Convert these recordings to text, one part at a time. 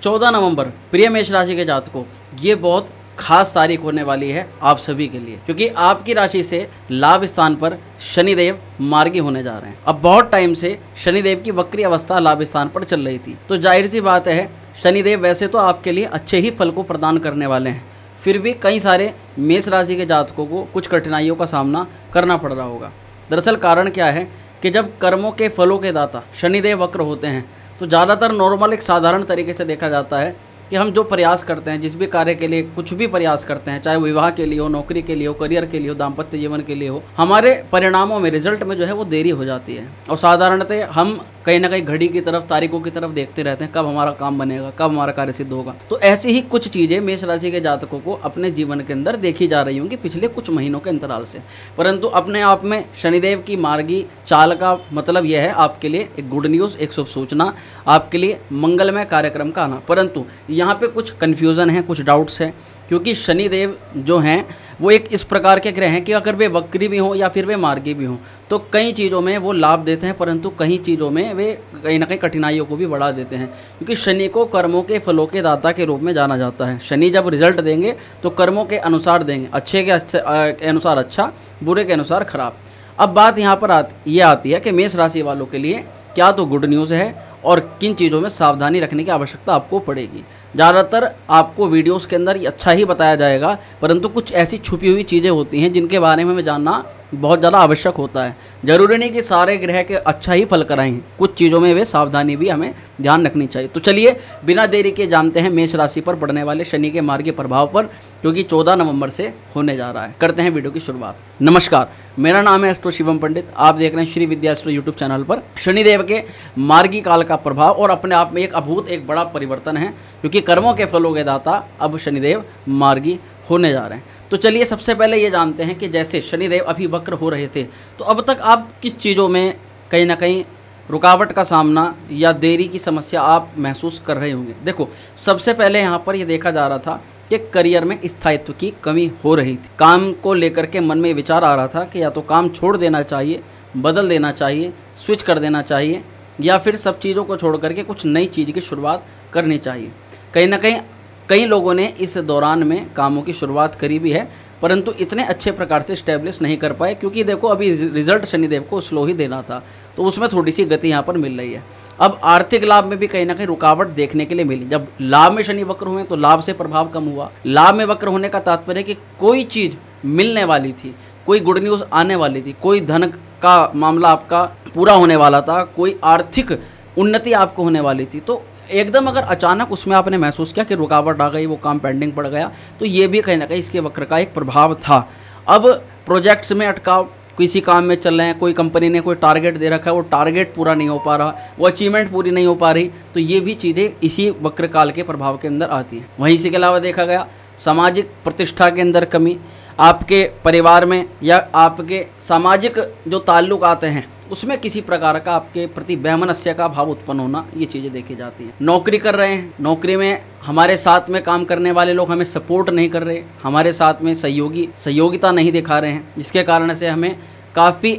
14 नवंबर प्रिय मेष राशि के जातकों, ये बहुत खास तारीख होने वाली है आप सभी के लिए, क्योंकि आपकी राशि से लाभ स्थान पर शनिदेव मार्गी होने जा रहे हैं। अब बहुत टाइम से शनिदेव की वक्री अवस्था लाभ स्थान पर चल रही थी, तो जाहिर सी बात है शनिदेव वैसे तो आपके लिए अच्छे ही फल को प्रदान करने वाले हैं, फिर भी कई सारे मेष राशि के जातकों को कुछ कठिनाइयों का सामना करना पड़ रहा होगा। दरअसल कारण क्या है कि जब कर्मों के फलों के दाता शनिदेव वक्र होते हैं तो ज़्यादातर नॉर्मल एक साधारण तरीके से देखा जाता है कि हम जो प्रयास करते हैं, जिस भी कार्य के लिए कुछ भी प्रयास करते हैं, चाहे विवाह के लिए हो, नौकरी के लिए हो, करियर के लिए हो, दाम्पत्य जीवन के लिए हो, हमारे परिणामों में, रिजल्ट में जो है वो देरी हो जाती है। और साधारणतः हम कहीं ना कहीं घड़ी की तरफ, तारीखों की तरफ देखते रहते हैं, कब हमारा काम बनेगा, कब हमारा कार्य सिद्ध होगा। तो ऐसी ही कुछ चीज़ें मेष राशि के जातकों को अपने जीवन के अंदर देखी जा रही होंगी पिछले कुछ महीनों के अंतराल से। परंतु अपने आप में शनिदेव की मार्गी चाल का मतलब यह है आपके लिए एक गुड न्यूज़, एक शुभ सूचना, आपके लिए मंगलमय कार्यक्रम का आना। परंतु यहाँ पे कुछ कन्फ्यूज़न है, कुछ डाउट्स हैं, क्योंकि शनिदेव जो हैं वो एक इस प्रकार के ग्रह हैं कि अगर वे वक्री भी हों या फिर वे मार्गी भी हों तो कई चीज़ों में वो लाभ देते हैं, परंतु कई चीज़ों में वे कहीं ना कहीं कठिनाइयों को भी बढ़ा देते हैं, क्योंकि शनि को कर्मों के फलों के दाता के रूप में जाना जाता है। शनि जब रिजल्ट देंगे तो कर्मों के अनुसार देंगे, अच्छे के अनुसार अच्छा, बुरे के अनुसार खराब। अब बात यहाँ पर ये आती है कि मेष राशि वालों के लिए क्या तो गुड न्यूज़ है और किन चीज़ों में सावधानी रखने की आवश्यकता आपको पड़ेगी। ज़्यादातर आपको वीडियोस के अंदर अच्छा ही बताया जाएगा, परंतु कुछ ऐसी छुपी हुई चीज़ें होती हैं जिनके बारे में हमें जानना बहुत ज़्यादा आवश्यक होता है। ज़रूरी नहीं कि सारे ग्रह के अच्छा ही फल कराएं, कुछ चीज़ों में वे सावधानी भी हमें ध्यान रखनी चाहिए। तो चलिए बिना देरी के जानते हैं मेष राशि पर पड़ने वाले शनि के मार्गी प्रभाव पर, क्योंकि 14 नवंबर से होने जा रहा है। करते हैं वीडियो की शुरुआत। नमस्कार, मेरा नाम है एस्ट्रो शिवम पंडित। आप देख रहे हैं श्री विद्या एस्ट्रो यूट्यूब चैनल पर। शनिदेव के मार्गी काल का प्रभाव और अपने आप में एक बड़ा परिवर्तन है, क्योंकि कर्मों के फलों के दाता अब शनिदेव मार्गी होने जा रहे हैं। तो चलिए सबसे पहले ये जानते हैं कि जैसे शनिदेव अभी वक्र हो रहे थे तो अब तक आप किस चीज़ों में कहीं ना कहीं रुकावट का सामना या देरी की समस्या आप महसूस कर रहे होंगे। देखो, सबसे पहले यहाँ पर ये देखा जा रहा था कि करियर में स्थायित्व की कमी हो रही थी। काम को लेकर के मन में विचार आ रहा था कि या तो काम छोड़ देना चाहिए, बदल देना चाहिए, स्विच कर देना चाहिए, या फिर सब चीज़ों को छोड़ करके कुछ नई चीज़ की शुरुआत करनी चाहिए। कहीं ना कहीं कई लोगों ने इस दौरान में कामों की शुरुआत करी भी है, परंतु इतने अच्छे प्रकार से स्टैब्लिश नहीं कर पाए, क्योंकि देखो अभी रिजल्ट शनिदेव को स्लो ही देना था, तो उसमें थोड़ी सी गति यहाँ पर मिल रही है। अब आर्थिक लाभ में भी कहीं ना कहीं रुकावट देखने के लिए मिली। जब लाभ में शनि वक्र हुए तो लाभ से प्रभाव कम हुआ। लाभ में वक्र होने का तात्पर्य कि कोई चीज़ मिलने वाली थी, कोई गुड न्यूज़ आने वाली थी, कोई धन का मामला आपका पूरा होने वाला था, कोई आर्थिक उन्नति आपको होने वाली थी, तो एकदम अगर अचानक उसमें आपने महसूस किया कि रुकावट आ गई, वो काम पेंडिंग पड़ गया, तो ये भी कहीं ना कहीं इसके वक्र का एक प्रभाव था। अब प्रोजेक्ट्स में अटकाव, किसी काम में चल रहे हैं, कोई कंपनी ने कोई टारगेट दे रखा है, वो टारगेट पूरा नहीं हो पा रहा, वो अचीवमेंट पूरी नहीं हो पा रही, तो ये भी चीज़ें इसी वक्र काल के प्रभाव के अंदर आती हैं। वहीं इसी के अलावा देखा गया सामाजिक प्रतिष्ठा के अंदर कमी, आपके परिवार में या आपके सामाजिक जो ताल्लुक आते हैं उसमें किसी प्रकार का आपके प्रति वैमनस्य का भाव उत्पन्न होना, ये चीज़ें देखी जाती हैं। नौकरी कर रहे हैं, नौकरी में हमारे साथ में काम करने वाले लोग हमें सपोर्ट नहीं कर रहे, हमारे साथ में सहयोगिता नहीं दिखा रहे हैं, जिसके कारण से हमें काफ़ी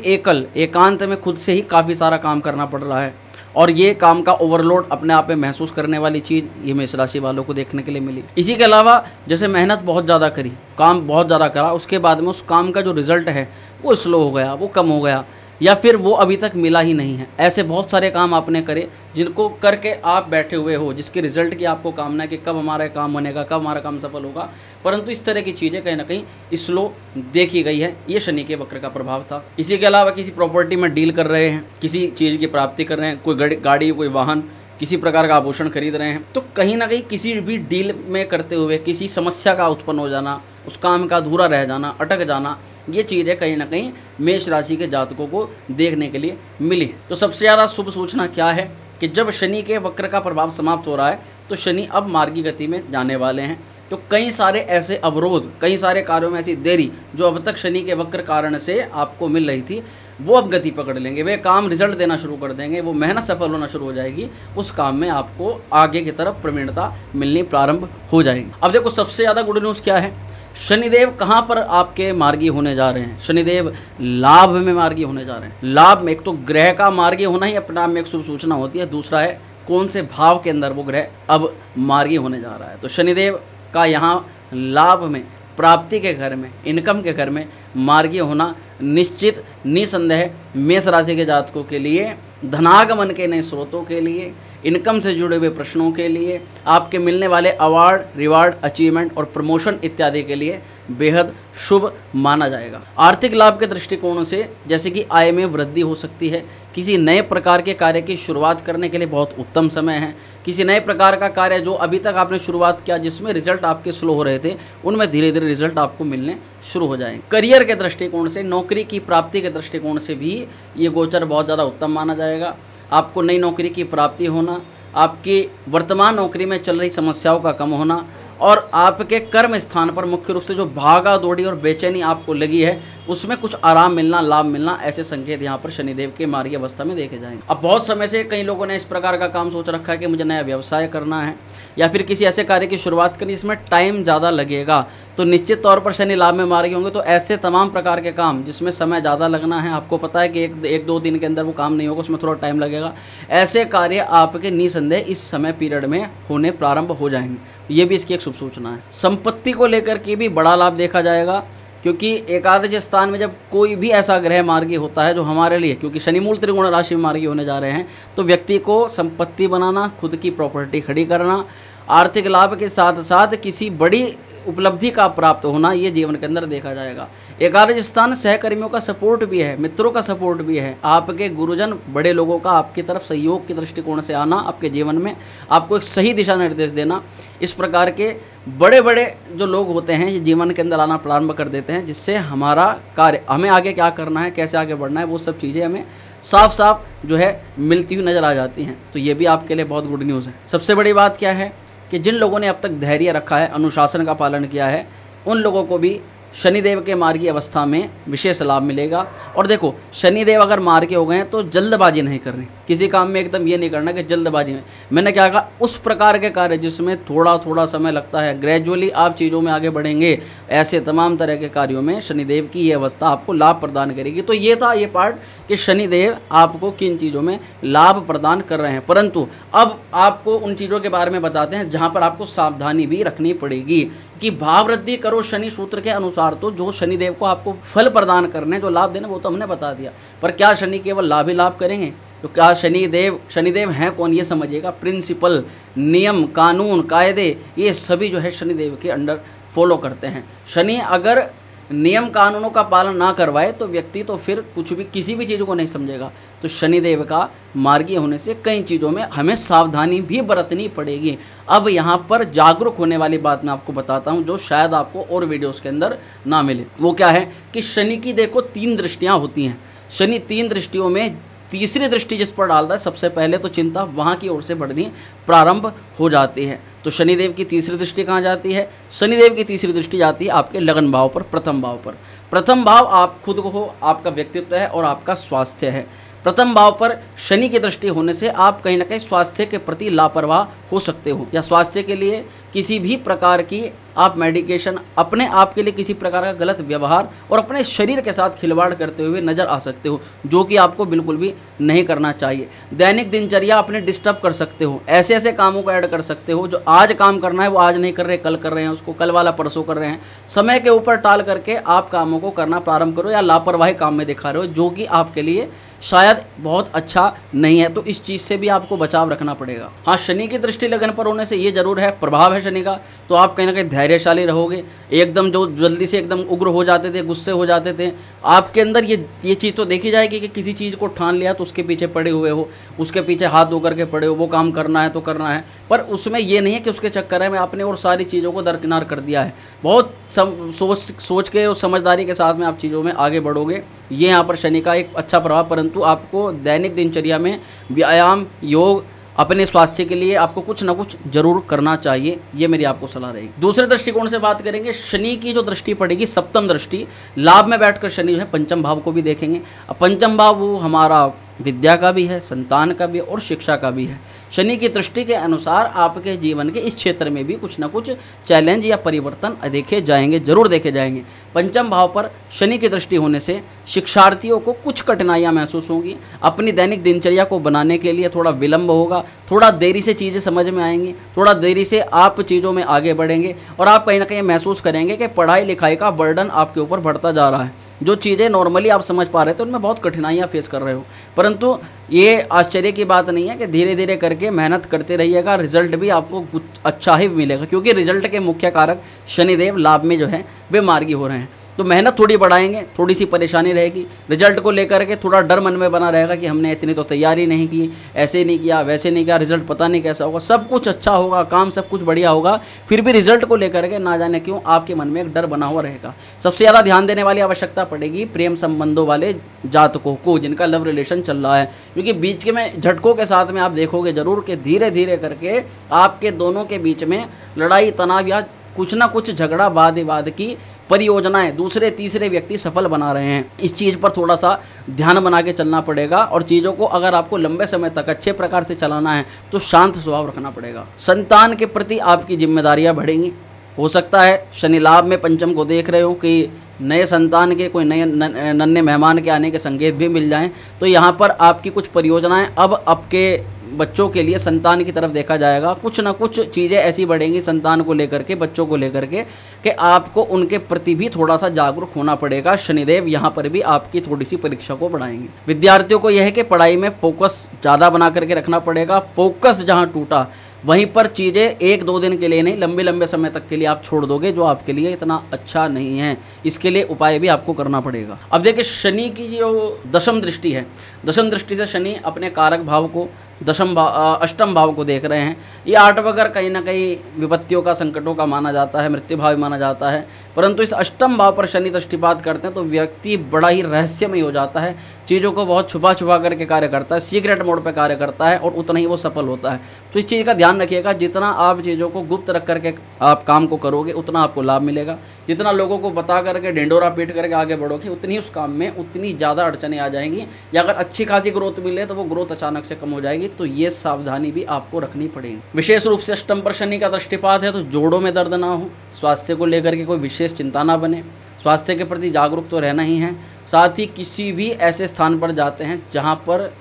एकांत में खुद से ही काफ़ी सारा काम करना पड़ रहा है, और ये काम का ओवरलोड अपने आप में महसूस करने वाली चीज़ ये मेष राशि वालों को देखने के लिए मिली। इसी के अलावा जैसे मेहनत बहुत ज़्यादा करी, काम बहुत ज़्यादा करा, उसके बाद में उस काम का जो रिज़ल्ट है वो स्लो हो गया, वो कम हो गया, या फिर वो अभी तक मिला ही नहीं है। ऐसे बहुत सारे काम आपने करे जिनको करके आप बैठे हुए हो, जिसके रिजल्ट की आपको कामना है कि कब हमारा काम बनेगा, कब हमारा काम सफल होगा, परंतु इस तरह की चीज़ें कहीं ना कहीं स्लो देखी गई है। ये शनि के वक्र का प्रभाव था। इसी के अलावा किसी प्रॉपर्टी में डील कर रहे हैं, किसी चीज़ की प्राप्ति कर रहे हैं, कोई गाड़ी, कोई वाहन, किसी प्रकार का आभूषण खरीद रहे हैं, तो कहीं ना कहीं किसी भी डील में करते हुए किसी समस्या का उत्पन्न हो जाना, उस काम का अधूरा रह जाना, अटक जाना, ये चीज़ें कहीं ना कहीं मेष राशि के जातकों को देखने के लिए मिली। तो सबसे ज़्यादा शुभ सूचना क्या है कि जब शनि के वक्र का प्रभाव समाप्त हो रहा है तो शनि अब मार्गी गति में जाने वाले हैं। तो कई सारे ऐसे अवरोध, कई सारे कार्यों में ऐसी देरी जो अब तक शनि के वक्र कारण से आपको मिल रही थी, वो अब गति पकड़ लेंगे, वे काम रिजल्ट देना शुरू कर देंगे, वो मेहनत सफल होना शुरू हो जाएगी, उस काम में आपको आगे की तरफ प्रवीणता मिलनी प्रारंभ हो जाएगी। अब देखो सबसे ज़्यादा गुड न्यूज़ क्या है, शनिदेव कहाँ पर आपके मार्गी होने जा रहे हैं? शनिदेव लाभ में मार्गी होने जा रहे हैं। लाभ में एक तो ग्रह का मार्गी होना ही अपने आप में एक शुभ सूचना होती है, दूसरा है कौन से भाव के अंदर वो ग्रह अब मार्गी होने जा रहा है। तो शनिदेव का यहाँ लाभ में, प्राप्ति के घर में, इनकम के घर में मार्गी होना निश्चित निसंदेह मेष राशि के जातकों के लिए, धनागमन के नए स्रोतों के लिए, इनकम से जुड़े हुए प्रश्नों के लिए, आपके मिलने वाले अवार्ड, रिवार्ड, अचीवमेंट और प्रमोशन इत्यादि के लिए बेहद शुभ माना जाएगा। आर्थिक लाभ के दृष्टिकोण से जैसे कि आय में वृद्धि हो सकती है, किसी नए प्रकार के कार्य की शुरुआत करने के लिए बहुत उत्तम समय है। किसी नए प्रकार का कार्य जो अभी तक आपने शुरुआत किया जिसमें रिजल्ट आपके स्लो हो रहे थे, उनमें धीरे धीरे रिजल्ट आपको मिलने शुरू हो जाएंगे। करियर के दृष्टिकोण से, नौकरी की प्राप्ति के दृष्टिकोण से भी ये गोचर बहुत ज़्यादा उत्तम माना जाएगा। आपको नई नौकरी की प्राप्ति होना, आपकी वर्तमान नौकरी में चल रही समस्याओं का कम होना और आपके कर्म स्थान पर मुख्य रूप से जो भागा दौड़ी और बेचैनी आपको लगी है उसमें कुछ आराम मिलना, लाभ मिलना, ऐसे संकेत यहाँ पर शनिदेव के मार्गी अवस्था में देखे जाएंगे। अब बहुत समय से कई लोगों ने इस प्रकार का काम सोच रखा है कि मुझे नया व्यवसाय करना है या फिर किसी ऐसे कार्य की शुरुआत करनी जिसमें टाइम ज़्यादा लगेगा, तो निश्चित तौर पर शनि लाभ में मार्गी होंगे। तो ऐसे तमाम प्रकार के काम जिसमें समय ज़्यादा लगना है, आपको पता है कि एक दो दिन के अंदर वो काम नहीं होगा, उसमें थोड़ा टाइम लगेगा, ऐसे कार्य आपके निसंदेह इस समय पीरियड में होने प्रारंभ हो जाएंगे। ये भी इसकी एक शुभ सूचना है। संपत्ति को लेकर के भी बड़ा लाभ देखा जाएगा, क्योंकि एकादश स्थान में जब कोई भी ऐसा ग्रह मार्गी होता है जो हमारे लिए, क्योंकि शनि मूल त्रिकोण राशि में मार्गी होने जा रहे हैं, तो व्यक्ति को संपत्ति बनाना, खुद की प्रॉपर्टी खड़ी करना, आर्थिक लाभ के साथ साथ किसी बड़ी उपलब्धि का प्राप्त होना, ये जीवन के अंदर देखा जाएगा। एकादश स्थान सहकर्मियों का सपोर्ट भी है, मित्रों का सपोर्ट भी है, आपके गुरुजन, बड़े लोगों का आपकी तरफ सहयोग के दृष्टिकोण से आना, आपके जीवन में आपको एक सही दिशा निर्देश देना, इस प्रकार के बड़े बड़े जो लोग होते हैं ये जीवन के अंदर आना प्रारंभ कर देते हैं, जिससे हमारा कार्य, हमें आगे क्या करना है, कैसे आगे बढ़ना है, वो सब चीज़ें हमें साफ साफ जो है मिलती हुई नज़र आ जाती हैं। तो ये भी आपके लिए बहुत गुड न्यूज़ है। सबसे बड़ी बात क्या है कि जिन लोगों ने अब तक धैर्य रखा है, अनुशासन का पालन किया है, उन लोगों को भी शनिदेव के मार्गी अवस्था में विशेष लाभ मिलेगा। और देखो, शनिदेव अगर मार्गी हो गए हैं तो जल्दबाजी नहीं करनी, किसी काम में एकदम ये नहीं करना कि जल्दबाजी में, मैंने क्या कहा, उस प्रकार के कार्य जिसमें थोड़ा थोड़ा समय लगता है, ग्रेजुअली आप चीज़ों में आगे बढ़ेंगे, ऐसे तमाम तरह के कार्यों में शनिदेव की ये अवस्था आपको लाभ प्रदान करेगी। तो ये था ये पार्ट कि शनिदेव आपको किन चीज़ों में लाभ प्रदान कर रहे हैं, परंतु अब आपको उन चीज़ों के बारे में बताते हैं जहाँ पर आपको सावधानी भी रखनी पड़ेगी कि भाव वृद्धि करो शनि सूत्र के अनुसार। तो जो शनिदेव को आपको फल प्रदान करने, जो लाभ देने, वो तो हमने बता दिया, पर क्या शनि केवल लाभ ही लाभ करेंगे? तो क्या शनिदेव हैं कौन, ये समझिएगा। प्रिंसिपल, नियम, कानून, कायदे, ये सभी जो है शनिदेव के अंडर फॉलो करते हैं। शनि अगर नियम कानूनों का पालन ना करवाए तो व्यक्ति तो फिर कुछ भी, किसी भी चीज़ को नहीं समझेगा। तो शनिदेव का मार्गी होने से कई चीज़ों में हमें सावधानी भी बरतनी पड़ेगी। अब यहाँ पर जागरूक होने वाली बात मैं आपको बताता हूँ जो शायद आपको और वीडियोस के अंदर ना मिले। वो क्या है कि शनि की देखो 3 दृष्टियाँ होती हैं। शनि 3 दृष्टियों में तीसरी दृष्टि जिस पर डालता है, सबसे पहले तो चिंता वहाँ की ओर से बढ़नी प्रारंभ हो जाती है। तो शनिदेव की तीसरी दृष्टि कहाँ जाती है? शनिदेव की तीसरी दृष्टि जाती है आपके लगन भाव पर, प्रथम भाव पर। प्रथम भाव आप खुद को हो, आपका व्यक्तित्व है और आपका स्वास्थ्य है। प्रथम भाव पर शनि की दृष्टि होने से आप कहीं ना कहीं स्वास्थ्य के प्रति लापरवाह हो सकते हो, या स्वास्थ्य के लिए किसी भी प्रकार की आप मेडिकेशन, अपने आप के लिए किसी प्रकार का गलत व्यवहार और अपने शरीर के साथ खिलवाड़ करते हुए नज़र आ सकते हो, जो कि आपको बिल्कुल भी नहीं करना चाहिए। दैनिक दिनचर्या अपने डिस्टर्ब कर सकते हो, ऐसे ऐसे कामों को ऐड कर सकते हो जो आज काम करना है वो आज नहीं कर रहे, कल कर रहे हैं उसको, कल वाला परसों कर रहे हैं। समय के ऊपर टाल करके आप कामों को करना प्रारंभ करो या लापरवाही काम में दिखा रहे हो, जो कि आपके लिए शायद बहुत अच्छा नहीं है। तो इस चीज़ से भी आपको बचाव रखना पड़ेगा। हाँ, शनि की दृष्टि लगन पर होने से ये जरूर है, प्रभाव है शनि का, तो आप कहीं ना कहीं धैर्यशाली रहोगे। एकदम जो जल्दी से एकदम उग्र हो जाते थे, गुस्से हो जाते थे, आपके अंदर ये चीज़ तो देखी जाएगी कि किसी चीज़ को ठान लिया तो उसके पीछे पड़े हुए हो, उसके पीछे हाथ धो करके पड़े हो, वो काम करना है तो करना है। पर उसमें ये नहीं है कि उसके चक्कर में आपने और सारी चीज़ों को दरकिनार कर दिया है। बहुत सोच के और समझदारी के साथ में आप चीज़ों में आगे बढ़ोगे। ये यहाँ पर शनि का एक अच्छा प्रभाव, परंतु आपको दैनिक दिनचर्या में व्यायाम, योग, अपने स्वास्थ्य के लिए आपको कुछ ना कुछ जरूर करना चाहिए। ये मेरी आपको सलाह रहेगी। दूसरे दृष्टिकोण से बात करेंगे, शनि की जो दृष्टि पड़ेगी, सप्तम दृष्टि, लाभ में बैठकर शनि जो है पंचम भाव को भी देखेंगे। अब पंचम भाव वो हमारा विद्या का भी है, संतान का भी है और शिक्षा का भी है। शनि की दृष्टि के अनुसार आपके जीवन के इस क्षेत्र में भी कुछ ना कुछ चैलेंज या परिवर्तन देखे जाएंगे, जरूर देखे जाएंगे। पंचम भाव पर शनि की दृष्टि होने से शिक्षार्थियों को कुछ कठिनाइयां महसूस होंगी। अपनी दैनिक दिनचर्या को बनाने के लिए थोड़ा विलंब होगा, थोड़ा देरी से चीज़ें समझ में आएंगी, थोड़ा देरी से आप चीज़ों में आगे बढ़ेंगे और आप कहीं ना कहीं महसूस करेंगे कि पढ़ाई लिखाई का बर्डन आपके ऊपर बढ़ता जा रहा है। जो चीज़ें नॉर्मली आप समझ पा रहे थे उनमें बहुत कठिनाइयाँ फेस कर रहे हो, परंतु ये आश्चर्य की बात नहीं है कि धीरे धीरे करके मेहनत करते रहिएगा, रिजल्ट भी आपको कुछ अच्छा ही मिलेगा, क्योंकि रिजल्ट के मुख्य कारक शनिदेव लाभ में जो है वे मार्गी हो रहे हैं। तो मेहनत थोड़ी बढ़ाएंगे, थोड़ी सी परेशानी रहेगी, रिजल्ट को लेकर के थोड़ा डर मन में बना रहेगा कि हमने इतनी तो तैयारी नहीं की, ऐसे नहीं किया, वैसे नहीं किया, रिजल्ट पता नहीं कैसा होगा। सब कुछ अच्छा होगा, काम सब कुछ बढ़िया होगा, फिर भी रिजल्ट को लेकर के ना जाने क्यों आपके मन में एक डर बना हुआ रहेगा। सबसे ज़्यादा ध्यान देने वाली आवश्यकता पड़ेगी प्रेम संबंधों वाले जातकों को, जिनका लव रिलेशन चल रहा है, क्योंकि बीच के में झटकों के साथ में आप देखोगे जरूर कि धीरे धीरे करके आपके दोनों के बीच में लड़ाई तनाव या कुछ ना कुछ झगड़ा वाद विवाद की परियोजनाएं दूसरे तीसरे व्यक्ति सफल बना रहे हैं। इस चीज़ पर थोड़ा सा ध्यान बना के चलना पड़ेगा और चीज़ों को अगर आपको लंबे समय तक अच्छे प्रकार से चलाना है तो शांत स्वभाव रखना पड़ेगा। संतान के प्रति आपकी जिम्मेदारियां बढ़ेंगी। हो सकता है शनि लाभ में पंचम को देख रहे हो कि नए संतान के कोई नए नन्हे मेहमान के आने के संकेत भी मिल जाएं, तो यहाँ पर आपकी कुछ परियोजनाएं अब आपके बच्चों के लिए संतान की तरफ देखा जाएगा। कुछ ना कुछ चीज़ें ऐसी बढ़ेंगी संतान को लेकर के, बच्चों को लेकर के, कि आपको उनके प्रति भी थोड़ा सा जागरूक होना पड़ेगा। शनिदेव यहाँ पर भी आपकी थोड़ी सी परीक्षा को बढ़ाएंगे। विद्यार्थियों को यह है कि पढ़ाई में फोकस ज़्यादा बना करके रखना पड़ेगा। फोकस जहाँ टूटा वहीं पर चीज़ें एक दो दिन के लिए नहीं, लंबे लंबे समय तक के लिए आप छोड़ दोगे, जो आपके लिए इतना अच्छा नहीं है। इसके लिए उपाय भी आपको करना पड़ेगा। अब देखिए शनि की जो दशम दृष्टि है, दशम दृष्टि से शनि अपने कारक भाव को अष्टम भाव को देख रहे हैं। ये आठ वगर कहीं ना कहीं विपत्तियों का, संकटों का माना जाता है, मृत्यु भाव माना जाता है, परंतु इस अष्टम भाव पर शनि दृष्टिपात करते हैं तो व्यक्ति बड़ा ही रहस्यमय हो जाता है, चीज़ों को बहुत छुपा छुपा करके कार्य करता है, सीक्रेट मोड पर कार्य करता है और उतना ही वो सफल होता है। तो इस चीज़ का ध्यान रखिएगा, जितना आप चीज़ों को गुप्त रख करके आप काम को करोगे उतना आपको लाभ मिलेगा। जितना लोगों को बता करके ढिंडोरा पीट करके आगे बढ़ोगे उतनी उस काम में उतनी ज़्यादा अड़चनें आ जाएंगी, या अगर अच्छी खासी ग्रोथ मिले तो वो ग्रोथ अचानक से कम हो जाएगी। तो ये सावधानी भी आपको रखनी पड़ेगी। विशेष रूप से अष्टम पर शनि का दृष्टिपात है तो जोड़ों में दर्द ना हो, स्वास्थ्य को लेकर के कोई विशेष चिंता ना बने, स्वास्थ्य के प्रति जागरूक तो रहना ही है। साथ ही किसी भी ऐसे स्थान पर जाते हैं जहाँ पर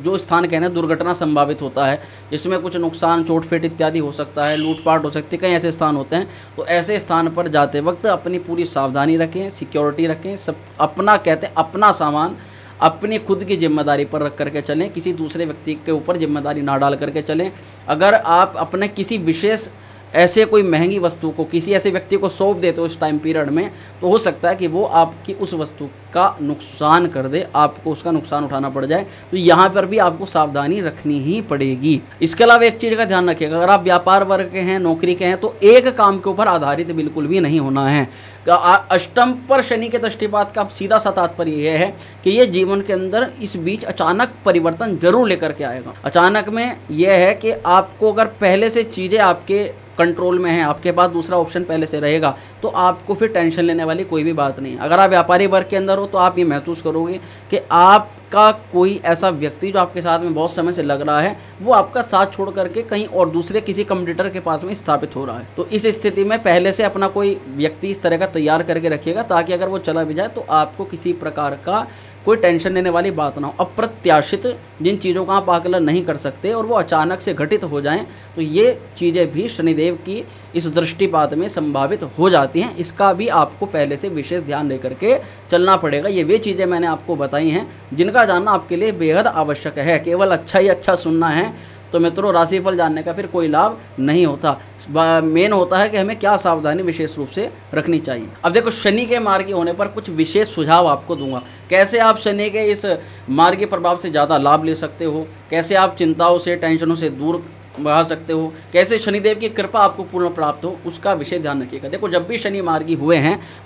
जो स्थान कहने दुर्घटना संभावित होता है, जिसमें कुछ नुकसान, चोटफेट इत्यादि हो सकता है, लूटपाट हो सकती है, कई ऐसे स्थान होते हैं, तो ऐसे स्थान पर जाते वक्त अपनी पूरी सावधानी रखें, सिक्योरिटी रखें, सब अपना कहते हैं अपना सामान अपनी खुद की जिम्मेदारी पर रख करके चलें, किसी दूसरे व्यक्ति के ऊपर जिम्मेदारी ना डाल करके चलें। अगर आप अपने किसी विशेष ऐसे कोई महंगी वस्तु को किसी ऐसे व्यक्ति को सौंप देते हो इस टाइम पीरियड में, तो हो सकता है कि वो आपकी उस वस्तु का नुकसान कर दे, आपको उसका नुकसान उठाना पड़ जाए। तो यहाँ पर भी आपको सावधानी रखनी ही पड़ेगी। इसके अलावा एक चीज़ का ध्यान रखिएगा, अगर आप व्यापार वर्ग के हैं, नौकरी के हैं, तो एक काम के ऊपर आधारित बिल्कुल भी नहीं होना है। अष्टम पर शनि के दृष्टिपात का सीधा सा तात्पर्य यह है कि ये जीवन के अंदर इस बीच अचानक परिवर्तन जरूर लेकर के आएगा। अचानक में यह है कि आपको अगर पहले से चीज़ें आपके कंट्रोल में है, आपके पास दूसरा ऑप्शन पहले से रहेगा, तो आपको फिर टेंशन लेने वाली कोई भी बात नहीं। अगर आप व्यापारी वर्ग के अंदर हो तो आप ये महसूस करोगे कि आपका कोई ऐसा व्यक्ति जो आपके साथ में बहुत समय से लग रहा है, वो आपका साथ छोड़ करके कहीं और दूसरे किसी कॉम्पिटिटर के पास में स्थापित हो रहा है। तो इस स्थिति में पहले से अपना कोई व्यक्ति इस तरह का तैयार करके रखिएगा, ताकि अगर वो चला भी जाए तो आपको किसी प्रकार का कोई टेंशन लेने वाली बात ना हो। अप्रत्याशित जिन चीज़ों का आप आकलन नहीं कर सकते और वो अचानक से घटित हो जाएं, तो ये चीज़ें भी शनिदेव की इस दृष्टिपात में संभावित हो जाती हैं। इसका भी आपको पहले से विशेष ध्यान लेकर के चलना पड़ेगा। ये वे चीज़ें मैंने आपको बताई हैं जिनका जानना आपके लिए बेहद आवश्यक है। केवल अच्छा ही अच्छा सुनना है तो मित्रों राशिफल जानने का फिर कोई लाभ नहीं होता। मेन होता है कि हमें क्या सावधानी विशेष रूप से रखनी चाहिए। अब देखो शनि के मार्गी होने पर कुछ विशेष सुझाव आपको दूंगा, कैसे आप शनि के इस मार्गी प्रभाव से ज़्यादा लाभ ले सकते हो, कैसे आप चिंताओं से, टेंशनों से दूर बढ़ा सकते हो, कैसे शनिदेव की कृपा आपको पूर्ण प्राप्त हो, उसका विशेष ध्यान रखिएगा। देखो जब भी शनि मार्गी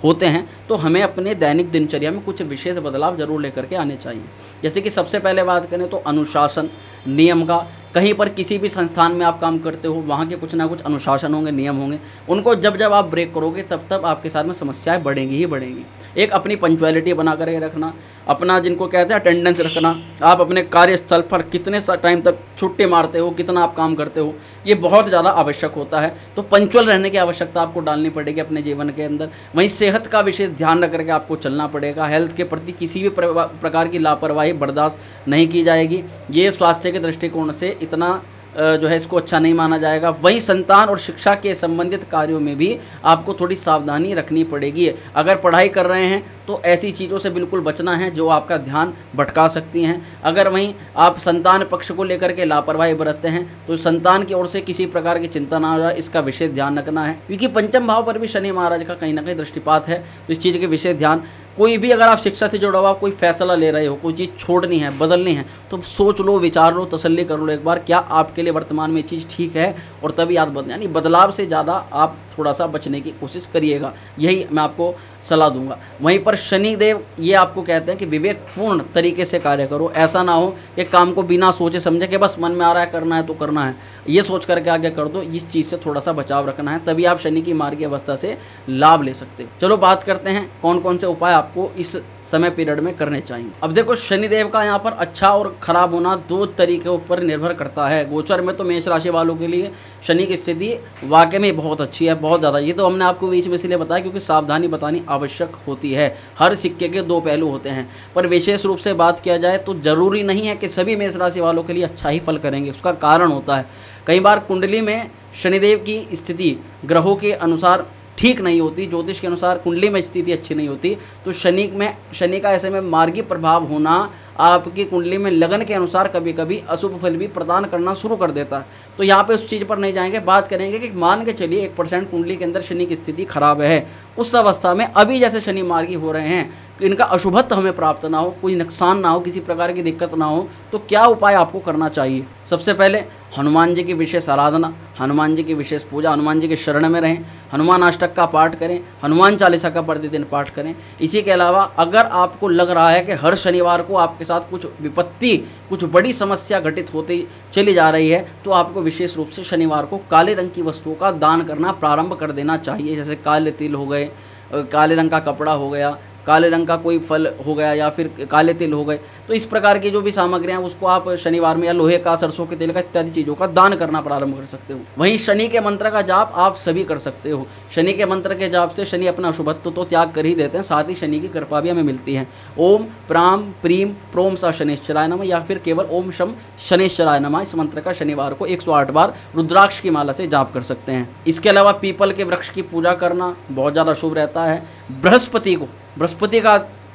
होते हैं तो हमें अपने दैनिक दिनचर्या में कुछ विशेष बदलाव जरूर लेकर के आने चाहिए। जैसे कि सबसे पहले बात करें तो अनुशासन, नियम का, कहीं पर किसी भी संस्थान में आप काम करते हो, वहाँ के कुछ ना कुछ अनुशासन होंगे, नियम होंगे, उनको जब जब आप ब्रेक करोगे तब तब आपके साथ में समस्याएं बढ़ेंगी ही बढ़ेंगी। एक अपनी पंक्चुअलिटी बना कर रखना, अपना जिनको कहते हैं अटेंडेंस रखना, आप अपने कार्यस्थल पर कितने टाइम तक छुट्टी मारते हो, कितना आप काम करते हो, ये बहुत ज़्यादा आवश्यक होता है। तो पंक्चुअल रहने की आवश्यकता आपको डालनी पड़ेगी अपने जीवन के अंदर। वहीं सेहत का विशेष ध्यान रख करके आपको चलना पड़ेगा। हेल्थ के प्रति किसी भी प्रकार की लापरवाही बर्दाश्त नहीं की जाएगी। ये स्वास्थ्य के दृष्टिकोण से इतना जो है इसको अच्छा नहीं माना जाएगा। वहीं संतान और शिक्षा के संबंधित कार्यों में भी आपको थोड़ी सावधानी रखनी पड़ेगी। अगर पढ़ाई कर रहे हैं तो ऐसी चीज़ों से बिल्कुल बचना है जो आपका ध्यान भटका सकती हैं। अगर वहीं आप संतान पक्ष को लेकर के लापरवाही बरतते हैं तो संतान की ओर से किसी प्रकार की चिंता ना हो जाए, इसका विशेष ध्यान रखना है। क्योंकि पंचम भाव पर भी शनि महाराज का कहीं ना कहीं दृष्टिपात है, तो इस चीज़ के विशेष ध्यान। कोई भी अगर आप शिक्षा से जुड़ा हुआ कोई फैसला ले रहे हो, कोई चीज़ छोड़नी है, बदलनी है, तो सोच लो, विचार लो, तसल्ली कर लो एक बार, क्या आपके लिए वर्तमान में चीज़ ठीक है, और तभी आप बदलें। यानी बदलाव से ज़्यादा आप थोड़ा सा बचने की कोशिश करिएगा, यही मैं आपको सलाह दूंगा। वहीं पर शनिदेव ये आपको कहते हैं कि विवेकपूर्ण तरीके से कार्य करो। ऐसा ना हो कि काम को बिना सोचे समझे कि बस मन में आ रहा है करना है तो करना है, ये सोच करके आगे कर दो। इस चीज़ से थोड़ा सा बचाव रखना है, तभी आप शनि की मार्गी अवस्था से लाभ ले सकते हो। चलो बात करते हैं कौन कौन से उपाय आपको इस समय पीरियड में करने चाहिए। अब देखो, शनिदेव का यहाँ पर अच्छा और खराब होना दो तरीके पर निर्भर करता है। गोचर में तो मेष राशि वालों के लिए शनि की स्थिति वाकई में बहुत अच्छी है, बहुत ज़्यादा। ये तो हमने आपको बीच में इसलिए बताया क्योंकि सावधानी बतानी आवश्यक होती है। हर सिक्के के दो पहलू होते हैं, पर विशेष रूप से बात किया जाए तो जरूरी नहीं है कि सभी मेष राशि वालों के लिए अच्छा ही फल करेंगे। उसका कारण होता है, कई बार कुंडली में शनिदेव की स्थिति ग्रहों के अनुसार ठीक नहीं होती, ज्योतिष के अनुसार कुंडली में स्थिति अच्छी नहीं होती, तो शनि का ऐसे में मार्गी प्रभाव होना आपकी कुंडली में लगन के अनुसार कभी कभी अशुभ फल भी प्रदान करना शुरू कर देता है। तो यहाँ पे उस चीज़ पर नहीं जाएंगे, बात करेंगे कि मान के चलिए 1% कुंडली के अंदर शनि की स्थिति खराब है। उस अवस्था में अभी जैसे शनि मार्गी हो रहे हैं, इनका अशुभत्व हमें प्राप्त ना हो, कोई नुकसान ना हो, किसी प्रकार की दिक्कत ना हो, तो क्या उपाय आपको करना चाहिए। सबसे पहले हनुमान जी की विशेष आराधना, हनुमान जी की विशेष पूजा, हनुमान जी के शरण में रहें, हनुमान अष्टक का पाठ करें, हनुमान चालीसा का प्रतिदिन पाठ करें। इसी के अलावा अगर आपको लग रहा है कि हर शनिवार को आपके साथ कुछ विपत्ति, कुछ बड़ी समस्या घटित होती चली जा रही है, तो आपको विशेष रूप से शनिवार को काले रंग की वस्तुओं का दान करना प्रारंभ कर देना चाहिए। जैसे काले तिल हो गए, काले रंग का कपड़ा हो गया, काले रंग का कोई फल हो गया, या फिर काले तिल हो गए। तो इस प्रकार की जो भी सामग्रियां हैं उसको आप शनिवार में, या लोहे का, सरसों के तेल का, इत्यादि चीज़ों का दान करना प्रारंभ कर सकते हो। वहीं शनि के मंत्र का जाप आप सभी कर सकते हो। शनि के मंत्र के जाप से शनि अपना अशुभत्व तो त्याग कर ही देते हैं, साथ ही शनि की कृपा भी हमें मिलती है। ओम प्राम प्रीम प्रोम सा शनिश्चराय नमः, या फिर केवल ओम शम शनिश्चराय नमः, इस मंत्र का शनिवार को 108 बार रुद्राक्ष की माला से जाप कर सकते हैं। इसके अलावा पीपल के वृक्ष की पूजा करना बहुत ज़्यादा शुभ रहता है। बृहस्पति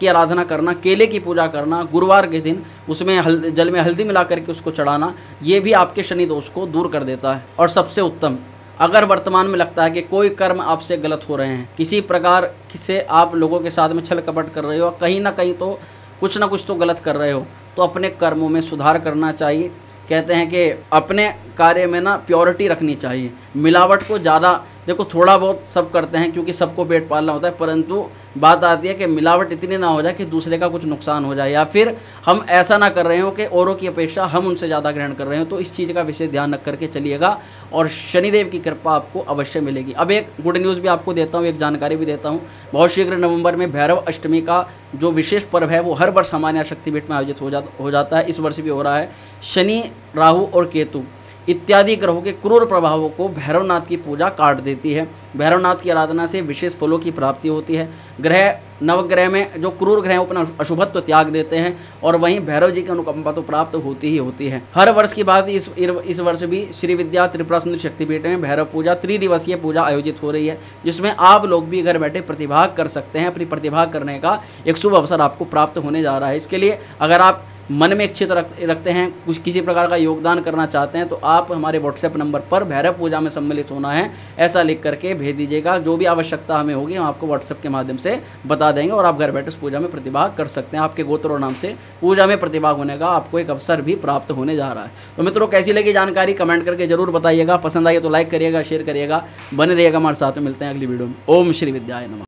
की आराधना करना, केले की पूजा करना, गुरुवार के दिन उसमें जल में हल्दी मिला करके उसको चढ़ाना, ये भी आपके शनि दोष को दूर कर देता है। और सबसे उत्तम, अगर वर्तमान में लगता है कि कोई कर्म आपसे गलत हो रहे हैं, किसी प्रकार से आप लोगों के साथ में छल कपट कर रहे हो, कहीं ना कहीं तो कुछ ना कुछ तो गलत कर रहे हो, तो अपने कर्मों में सुधार करना चाहिए। कहते हैं कि अपने कार्य में ना प्योरिटी रखनी चाहिए। मिलावट को ज़्यादा, देखो थोड़ा बहुत सब करते हैं क्योंकि सबको पेट पालना होता है, परंतु बात आती है कि मिलावट इतनी ना हो जाए कि दूसरे का कुछ नुकसान हो जाए, या फिर हम ऐसा ना कर रहे हो कि औरों की अपेक्षा हम उनसे ज़्यादा ग्रहण कर रहे हो। तो इस चीज़ का विशेष ध्यान रख करके चलिएगा और शनिदेव की कृपा आपको अवश्य मिलेगी। अब एक गुड न्यूज़ भी आपको देता हूँ, एक जानकारी भी देता हूँ। बहुत शीघ्र नवंबर में भैरव अष्टमी का जो विशेष पर्व है वो हर वर्ष हमारे यहाँ शक्तिपीठ में आयोजित हो जाता है। इस वर्ष भी हो रहा है। शनि, राहु और केतु इत्यादि ग्रहों के क्रूर प्रभावों को भैरवनाथ की पूजा काट देती है। भैरवनाथ की आराधना से विशेष फलों की प्राप्ति होती है। नवग्रह में जो क्रूर ग्रह अपना अशुभत्व त्याग देते हैं, और वहीं भैरव जी की अनुकंपा तो प्राप्त होती ही होती है। हर वर्ष की बात इस वर्ष भी श्री विद्या त्रिपुरा सुंदरी शक्तिपीठ में भैरव पूजा, त्रिदिवसीय पूजा आयोजित हो रही है, जिसमें आप लोग भी घर बैठे प्रतिभाग कर सकते हैं। अपनी प्रतिभा करने का एक शुभ अवसर आपको प्राप्त होने जा रहा है। इसके लिए अगर आप मन में इच्छित रखते हैं, कुछ किसी प्रकार का योगदान करना चाहते हैं, तो आप हमारे व्हाट्सएप नंबर पर भैरव पूजा में सम्मिलित होना है ऐसा लिख करके भेज दीजिएगा। जो भी आवश्यकता हमें होगी हम आपको व्हाट्सएप के माध्यम से बता देंगे, और आप घर बैठे उस पूजा में प्रतिभाग कर सकते हैं। आपके गोत्र और नाम से पूजा में प्रतिभाग होने का आपको एक अवसर भी प्राप्त होने जा रहा है। तो मित्रों, कैसी लगी जानकारी कमेंट करके जरूर बताइएगा। पसंद आई तो लाइक करिएगा, शेयर करिएगा, बने रहिएगा हमारे साथ में। मिलते हैं अगली वीडियो में। ओम श्री विद्याय नमः।